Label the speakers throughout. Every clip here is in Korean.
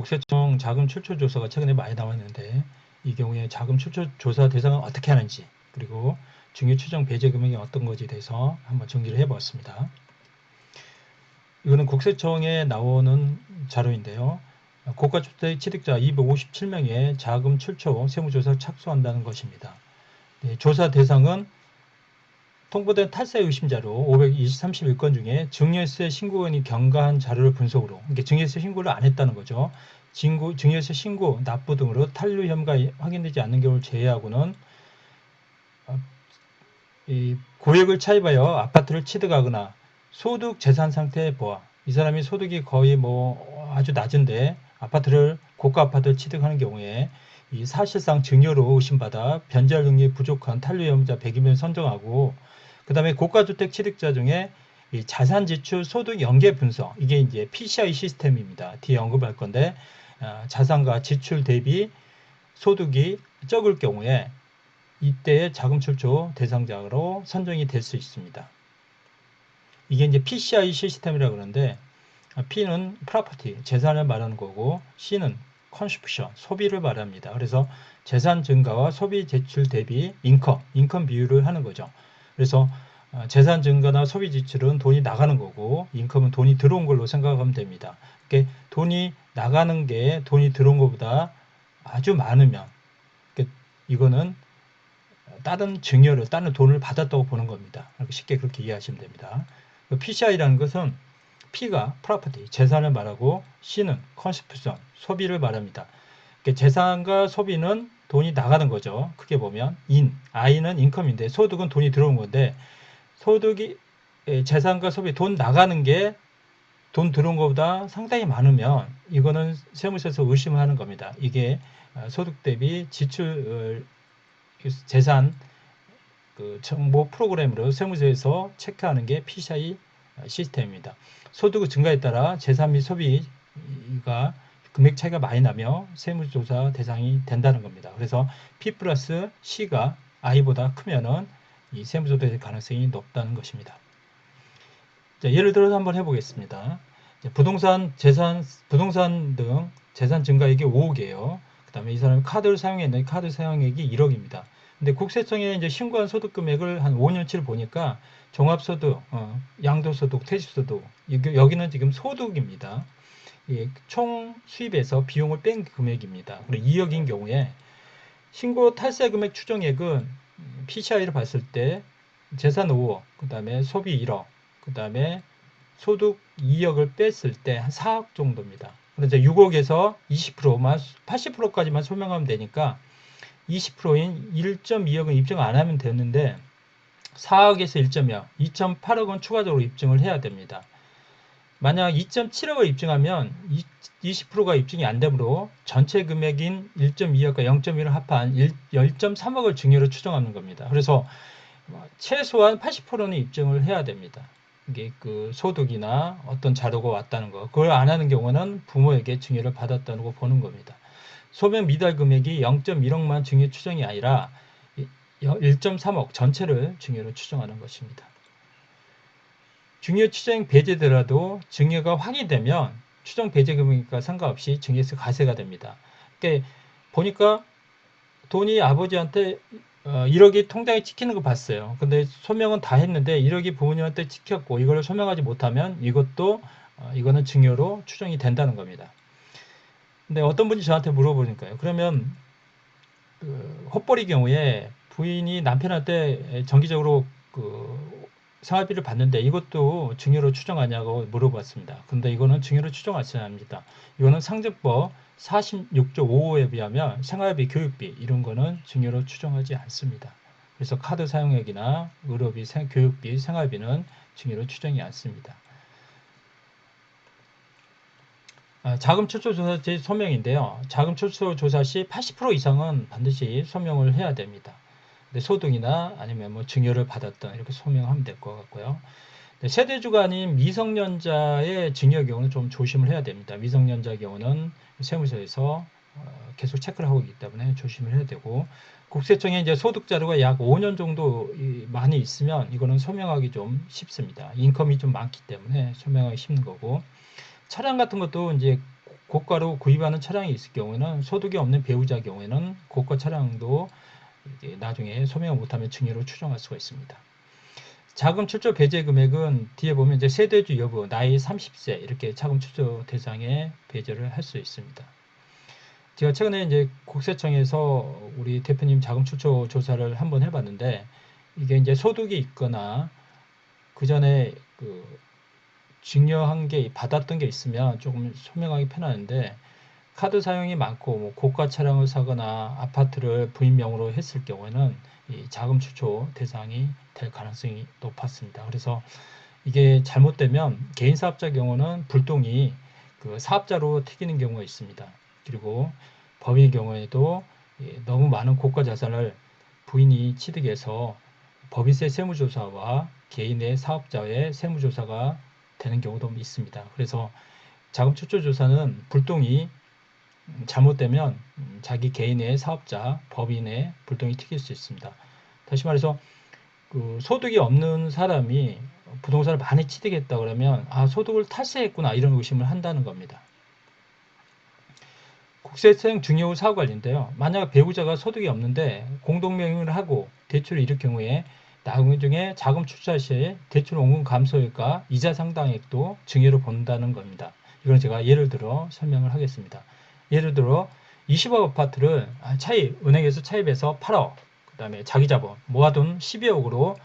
Speaker 1: 국세청 자금 출처 조사가 최근에 많이 나왔는데 이 경우에 자금 출처 조사 대상은 어떻게 하는지 그리고 증여 추정 배제 금액이 어떤 것에 대해서 한번 정리를 해보았습니다. 이거는 국세청에 나오는 자료인데요. 고가주택 취득자 257명의 자금 출처 세무조사 착수한다는 것입니다. 네, 조사 대상은 통보된 탈세 의심자료 531건 중에 증여세 신고원이 경과한 자료를 분석으로, 그러니까 증여세 신고를 안 했다는 거죠. 증여세 신고, 납부 등으로 탈루 혐의가 확인되지 않는 경우를 제외하고는 이 고액을 차입하여 아파트를 취득하거나 소득 재산 상태 보아, 이 사람이 소득이 거의 뭐 아주 낮은데 아파트를 고가 아파트를 취득하는 경우에 이 사실상 증여로 의심받아 변제할 능력이 부족한 탈루 혐의자 100이면 선정하고, 그 다음에 고가주택 취득자 중에 이 자산 지출 소득 연계 분석, 이게 이제 PCI 시스템입니다. 뒤에 언급할 건데, 자산과 지출 대비 소득이 적을 경우에 이때의 자금 출처 대상자로 선정이 될 수 있습니다. 이게 이제 PCI 시스템이라고 그러는데, P는 property, 재산을 말하는 거고, C는 consumption, 소비를 말합니다. 그래서 재산 증가와 소비 지출 대비 인컴 비율을 하는 거죠. 그래서 재산 증가나 소비 지출은 돈이 나가는 거고, 인컴은 돈이 들어온 걸로 생각하면 됩니다. 그러니까 돈이 나가는 게 돈이 들어온 것보다 아주 많으면, 그러니까 이거는 다른 돈을 받았다고 보는 겁니다. 쉽게 그렇게 이해하시면 됩니다. PCI라는 것은 P가 property, 재산을 말하고 C는 consumption, 소비를 말합니다. 재산과 소비는 돈이 나가는 거죠. 크게 보면 I는 인컴인데 소득은 돈이 들어온 건데, 소득이 재산과 소비, 돈 나가는 게 돈 들어온 것보다 상당히 많으면 이거는 세무서에서 의심하는 겁니다. 이게 소득 대비 지출 재산 정보 프로그램으로 세무서에서 체크하는 게 PCI 시스템입니다. 소득의 증가에 따라 재산 및 소비가 금액 차이가 많이 나며 세무조사 대상이 된다는 겁니다. 그래서 P 플러스 C가 I보다 크면은 이 세무조사 가능성이 높다는 것입니다. 자, 예를 들어서 한번 해보겠습니다. 부동산 등 재산 증가액이 5억이에요. 그 다음에 이 사람이 카드를 사용했는데 카드 사용액이 1억입니다. 근데 국세청에 이제 신고한 소득 금액을 한 5년치를 보니까 종합소득, 양도소득, 퇴직소득, 여기는 지금 소득입니다. 총 수입에서 비용을 뺀 금액입니다. 그리고 2억인 경우에 신고 탈세 금액 추정액은 PCI를 봤을 때 재산 5억, 그 다음에 소비 1억, 그 다음에 소득 2억을 뺐을 때 한 4억 정도입니다. 그래서 6억에서 20%만 80%까지만 설명하면 되니까 20%인 1.2억은 입증 안 하면 되는데 4억에서 1.2억, 2.8억은 추가적으로 입증을 해야 됩니다. 만약 2.7억을 입증하면 20%가 입증이 안 되므로 전체 금액인 1.2억과 0.1을 합한 10.3억을 증여로 추정하는 겁니다. 그래서 최소한 80%는 입증을 해야 됩니다. 이게 그 소득이나 어떤 자료가 왔다는 거, 그걸 안 하는 경우는 부모에게 증여를 받았다는 거 보는 겁니다. 소명 미달 금액이 0.1억만 증여 추정이 아니라 1.3억 전체를 증여로 추정하는 것입니다. 증여 추정 배제되더라도 증여가 확인되면 추정 배제 금액과 상관없이 증여세 과세가 됩니다. 그러니까 보니까 돈이 아버지한테 1억이 통장에 찍히는 거 봤어요. 근데 소명은 다 했는데 1억이 부모님한테 찍혔고 이걸 소명하지 못하면 이거는 증여로 추정이 된다는 겁니다. 근데 어떤 분이 저한테 물어보니까요. 그러면 헛벌이 경우에 부인이 남편한테 정기적으로 생활비를 받는데 이것도 증여로 추정하냐고 물어봤습니다. 근데 이거는 증여로 추정하지 않습니다. 이거는 상증법 46조 5호에 비하면 생활비, 교육비 이런 거는 증여로 추정하지 않습니다. 그래서 카드 사용액이나 의료비, 교육비, 생활비는 증여로 추정이 않습니다. 자금 출처 조사 제 소명인데요. 자금 출처 조사 시 80% 이상은 반드시 소명을 해야 됩니다. 소득이나 아니면 뭐 증여를 받았던 이렇게 소명하면 될 것 같고요. 세대주가 아닌 미성년자의 증여 경우는 좀 조심을 해야 됩니다. 미성년자 경우는 세무서에서 계속 체크를 하고 있기 때문에 조심을 해야 되고, 국세청에 이제 소득 자료가 약 5년 정도 많이 있으면 이거는 소명하기 좀 쉽습니다. 인컴이 좀 많기 때문에 소명하기 쉽는 거고, 차량 같은 것도 이제 고가로 구입하는 차량이 있을 경우에는 소득이 없는 배우자 경우에는 고가 차량도 이제 나중에 소명을 못하면 증여로 추정할 수가 있습니다. 자금 출처 배제 금액은 뒤에 보면 이제 세대주 여부, 나이 30세 이렇게 자금 출처 대상에 배제를 할 수 있습니다. 제가 최근에 이제 국세청에서 우리 대표님 자금 출처 조사를 한번 해봤는데 이게 이제 소득이 있거나 그 전에 그 증여한 게 받았던 게 있으면 조금 소명하기 편한데 카드 사용이 많고 뭐 고가 차량을 사거나 아파트를 부인명으로 했을 경우에는 이 자금 추초 대상이 될 가능성이 높았습니다. 그래서 이게 잘못되면 개인 사업자 경우는 불똥이 그 사업자로 튀기는 경우가 있습니다. 그리고 법인의 경우에도 너무 많은 고가 자산을 부인이 취득해서 법인세 세무조사와 개인의 사업자의 세무조사가 되는 경우도 있습니다. 그래서 자금 추초 조사는 불똥이 잘못되면 자기 개인의 사업자, 법인의 불똥이 튀길 수 있습니다. 다시 말해서 그 소득이 없는 사람이 부동산을 많이 취득했다 그러면 소득을 탈세했구나 이런 의심을 한다는 겁니다. 국세청 증여 사후 관리인데요. 만약 배우자가 소득이 없는데 공동명의를 하고 대출을 이룰 경우에 나중에 자금 출자 시 대출 원금 감소액과 이자 상당액도 증여로 본다는 겁니다. 이건 제가 예를 들어 설명을 하겠습니다. 예를 들어 20억 아파트를 은행에서 차입해서 8억, 그 다음에 자기 자본 모아둔 12억으로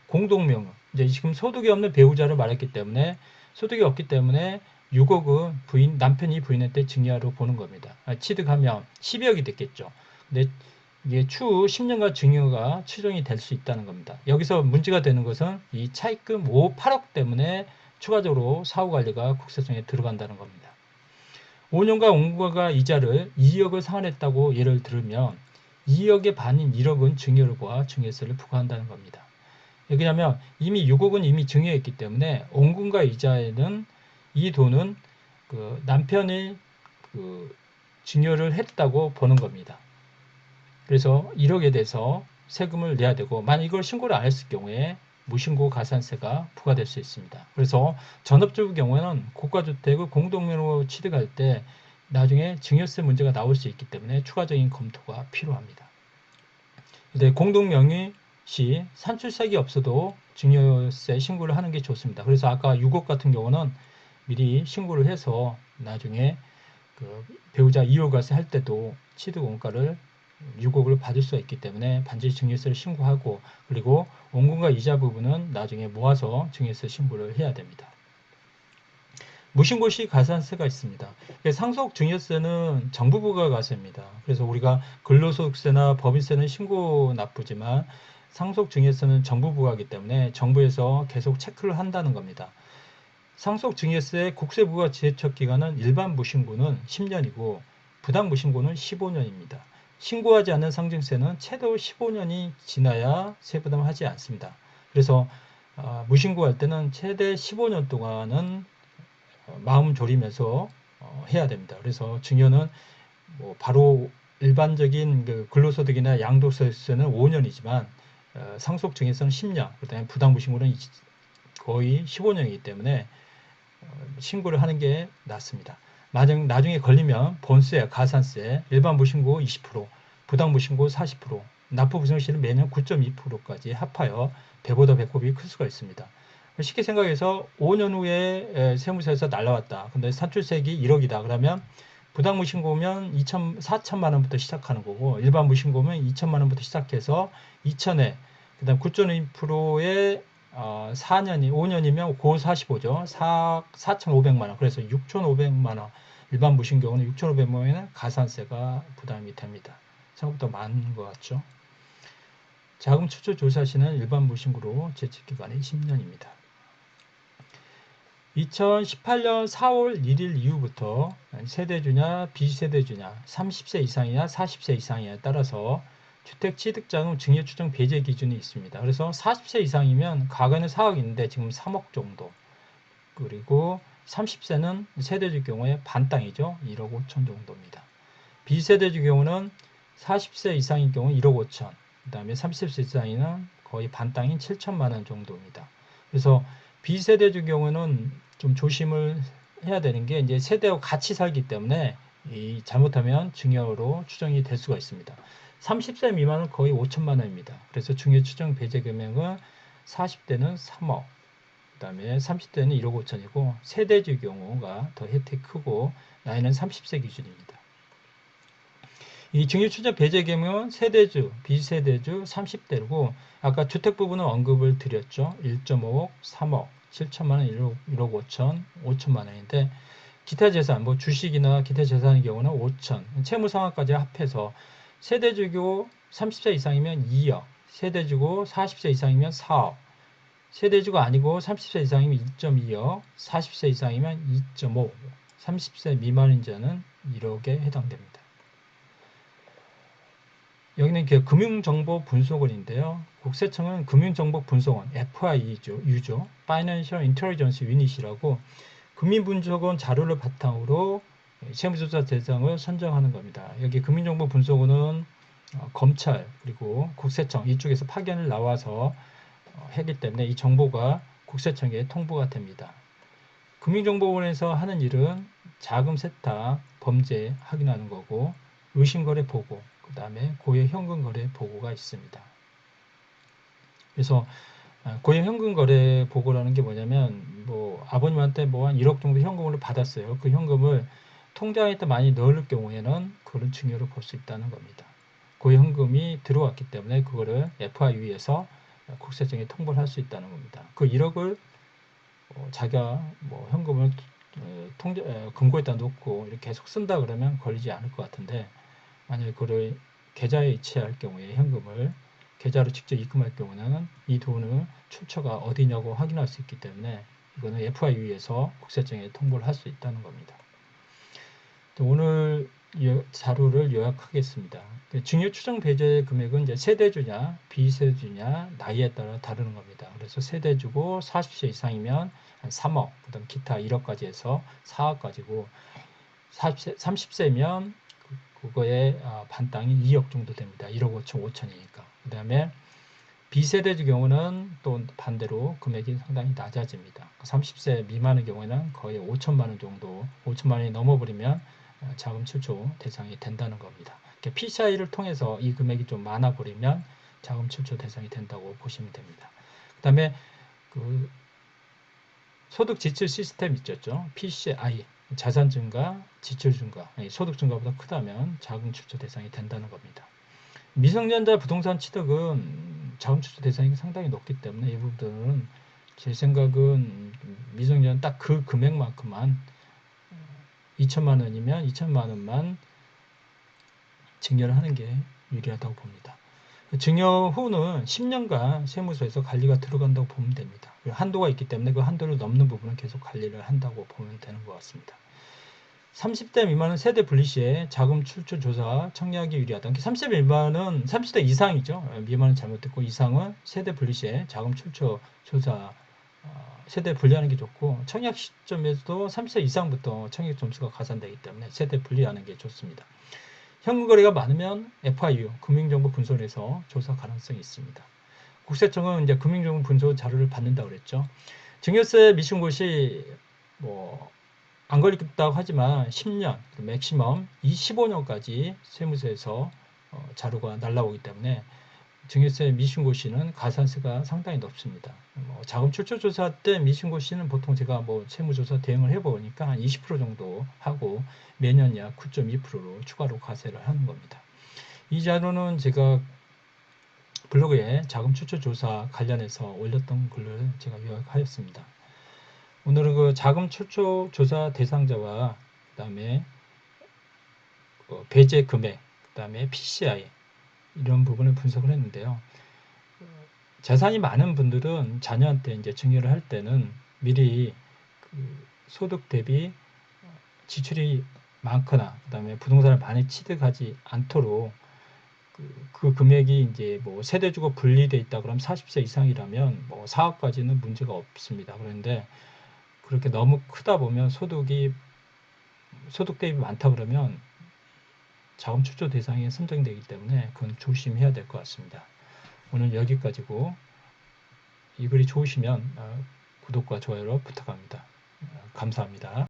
Speaker 1: 공동명의, 이제 지금 소득이 없는 배우자를 말했기 때문에 소득이 없기 때문에 6억은 남편이 부인한테 증여로 보는 겁니다. 취득하면 12억이 됐겠죠. 근데 이게 추후 10년간 증여가 추정이 될 수 있다는 겁니다. 여기서 문제가 되는 것은 이 차입금 8억 때문에 추가적으로 사후관리가 국세청에 들어간다는 겁니다. 5년간 원금과 이자를 2억을 상환했다고 예를 들면 2억의 반인 1억은 증여를 보아 증여세를 부과한다는 겁니다. 왜냐하면 이미 6억은 이미 증여했기 때문에 원금과 이자에는 이 돈은 그 남편이 그 증여를 했다고 보는 겁니다. 그래서 1억에 대해서 세금을 내야 되고 만약 이걸 신고를 안 했을 경우에 무신고 가산세가 부과될 수 있습니다. 그래서 전업주부 경우에는 고가주택을 공동명의로 취득할 때 나중에 증여세 문제가 나올 수 있기 때문에 추가적인 검토가 필요합니다. 근데 공동명의 시 산출세액이 없어도 증여세 신고를 하는 게 좋습니다. 그래서 아까 6억 같은 경우는 미리 신고를 해서 나중에 그 배우자 이월과세 할 때도 취득 원가를 6억을 받을 수가 있기 때문에 반드시 증여세를 신고하고 그리고 원금과 이자 부분은 나중에 모아서 증여세 신고를 해야 됩니다. 무신고 시 가산세가 있습니다. 상속 증여세는 정부 부과가세입니다. 그래서 우리가 근로소득세나 법인세는 신고 납부지만 상속 증여세는 정부 부과이기 때문에 정부에서 계속 체크를 한다는 겁니다. 상속 증여세 국세 부과 제척 기간은 일반 무신고는 10년이고 부당 무신고는 15년입니다. 신고하지 않는 상증세는 최소 15년이 지나야 세부담하지 않습니다. 그래서 무신고할 때는 최대 15년 동안은 마음 졸이면서 해야 됩니다. 그래서 증여는 뭐 바로 일반적인 그 근로소득이나 양도소득세는 5년이지만 상속 증여세는 10년, 그다음에 부당무신고는 거의 15년이기 때문에 신고를 하는 게 낫습니다. 나중에 걸리면 본세, 가산세, 일반 무신고 20%, 부당 무신고 40%, 납부 부정 시는 매년 9.2%까지 합하여 배보다 배꼽이 클 수가 있습니다. 쉽게 생각해서 5년 후에 세무서에서 날라왔다. 근데 산출세액이 1억이다. 그러면 부당 무신고면 4천만 원부터 시작하는 거고 일반 무신고면 2천만 원부터 시작해서 2천에 그다음 9.2%의 5년이면 고 45죠. 4,500만 원. 그래서 6,500만 원. 일반 무신고는 6,500만 원에는 가산세가 부담이 됩니다. 생각보다 많은 것 같죠. 자금 추적 조사 시는 일반 무신고로 제출 기간이 10년입니다. 2018년 4월 1일 이후부터 세대주냐 비세대주냐 30세 이상이냐 40세 이상이냐에 따라서 주택 취득자금 증여 추정 배제 기준이 있습니다. 그래서 40세 이상이면 과거에는 4억인데 지금 3억 정도, 그리고 30세는 세대주 경우에 반 땅이죠. 1억 5천 정도입니다. 비세대주 경우는 40세 이상인 경우 1억 5천, 그 다음에 30세 이상이면 거의 반 땅인 7천만 원 정도입니다. 그래서 비세대주 경우는 좀 조심을 해야 되는 게 이제 세대와 같이 살기 때문에 잘못하면 증여로 추정이 될 수가 있습니다. 30세 미만은 거의 5천만 원입니다. 그래서 증여 추정 배제 금액은 40대는 3억, 그다음에 30대는 1억 5천이고 세대주 경우가 더 혜택이 크고 나이는 30세 기준입니다. 이 증여 추정 배제 경우는 세대주, 비세대주 30대고 아까 주택 부분은 언급을 드렸죠. 1.5억, 3억, 7천만 원, 1억 5천, 5천만 원인데 기타 재산, 뭐 주식이나 기타 재산의 경우는 5천, 채무 상환까지 합해서 세대주고 30세 이상이면 2억, 세대주고 40세 이상이면 4억, 세대주가 아니고 30세 이상이면 2.2억, 40세 이상이면 2.5, 30세 미만인 자는 1억에 해당됩니다. 여기는 금융정보분석원인데요. 국세청은 금융정보분석원, FIU죠. Financial Intelligence Unit이라고 금융분석원 자료를 바탕으로 세무조사 대상을 선정하는 겁니다. 여기 금융정보분석원은 검찰 그리고 국세청 이쪽에서 파견을 나와서 했기 때문에 이 정보가 국세청에 통보가 됩니다. 금융정보원에서 하는 일은 자금 세탁, 범죄 확인하는 거고 의심거래 보고, 그 다음에 고액 현금 거래 보고가 있습니다. 그래서 고액 현금 거래 보고라는 게 뭐냐면 뭐 아버님한테 뭐 한 1억 정도 현금을 받았어요. 그 현금을 통장에 많이 넣을 경우에는 그런 증여를 볼 수 있다는 겁니다. 고액 현금이 들어왔기 때문에 그거를 FIU에서 국세청에 통보를 할 수 있다는 겁니다. 그 1억을 자기가 뭐 현금을 금고에다 놓고 이렇게 계속 쓴다 그러면 걸리지 않을 것 같은데 만약에 그걸 계좌에 이체할 경우에 현금을 계좌로 직접 입금할 경우는 이 돈을 출처가 어디냐고 확인할 수 있기 때문에 이거는 FIU에서 국세청에 통보를 할 수 있다는 겁니다. 오늘 자료를 요약하겠습니다. 증여 추정 배제 금액은 이제 세대주냐 비세대주냐 나이에 따라 다르는 겁니다. 그래서 세대주고 40세 이상이면 한 3억, 그다음 기타 1억까지 해서 4억까지고 30세면 그거의 반땅이 2억 정도 됩니다. 1억 5천 5천이니까. 그 다음에 비세대주 경우는 또 반대로 금액이 상당히 낮아집니다. 30세 미만의 경우에는 거의 5천만 원 정도, 5천만 원이 넘어버리면 자금 출처 대상이 된다는 겁니다. PCI를 통해서 이 금액이 좀 많아 버리면 자금 출처 대상이 된다고 보시면 됩니다. 그 다음에 그 소득 지출 시스템 있죠. PCI, 자산 증가, 지출 증가, 소득 증가보다 크다면 자금 출처 대상이 된다는 겁니다. 미성년자 부동산 취득은 자금 출처 대상이 상당히 높기 때문에 이 부분들은 제 생각은 미성년 딱 그 금액만큼만 2천만 원이면 2천만 원만 증여를 하는 게 유리하다고 봅니다. 증여 후는 10년간 세무서에서 관리가 들어간다고 보면 됩니다. 한도가 있기 때문에 그 한도를 넘는 부분은 계속 관리를 한다고 보면 되는 것 같습니다. 30대 미만은 세대 분리 시에 자금 출처 조사 청약이 유리하다. 30대 미만은 30대 이상이죠. 미만은 잘못됐고 이상은 세대 분리 시에 자금 출처 조사 세대 분리하는 게 좋고 청약 시점에서도 30세 이상부터 청약 점수가 가산되기 때문에 세대 분리하는 게 좋습니다. 현금 거래가 많으면 FIU 금융정보분석원에서 조사 가능성이 있습니다. 국세청은 이제 금융정보분석 자료를 받는다고 그랬죠. 증여세 미신고시 뭐 안 걸린다고 하지만 10년, 맥시멈 15년까지 세무서에서 자료가 날라오기 때문에 증여세 미신고시는 가산세가 상당히 높습니다. 자금 출처 조사 때 미신고시는 보통 제가 뭐 세무조사 대응을 해보니까 한 20% 정도 하고 매년 약 9.2%로 추가로 과세를 하는 겁니다. 이 자료는 제가 블로그에 자금 출처 조사 관련해서 올렸던 글을 제가 요약하였습니다. 오늘은 그 자금 출처 조사 대상자와 그다음에 배제 금액, 그다음에 PCI 이런 부분을 분석을 했는데요. 재산이 많은 분들은 자녀한테 이제 증여를 할 때는 미리 그 소득 대비 지출이 많거나 그다음에 부동산을 많이 취득하지 않도록 그 금액이 이제 뭐 세대주고 분리돼 있다 그러면 40세 이상이라면 뭐 4억까지는 문제가 없습니다. 그런데 그렇게 너무 크다 보면 소득 대비 많다 그러면 자금 출처 대상에 선정되기 때문에 그건 조심해야 될 것 같습니다. 오늘 여기까지고 이 글이 좋으시면 구독과 좋아요로 부탁합니다. 감사합니다.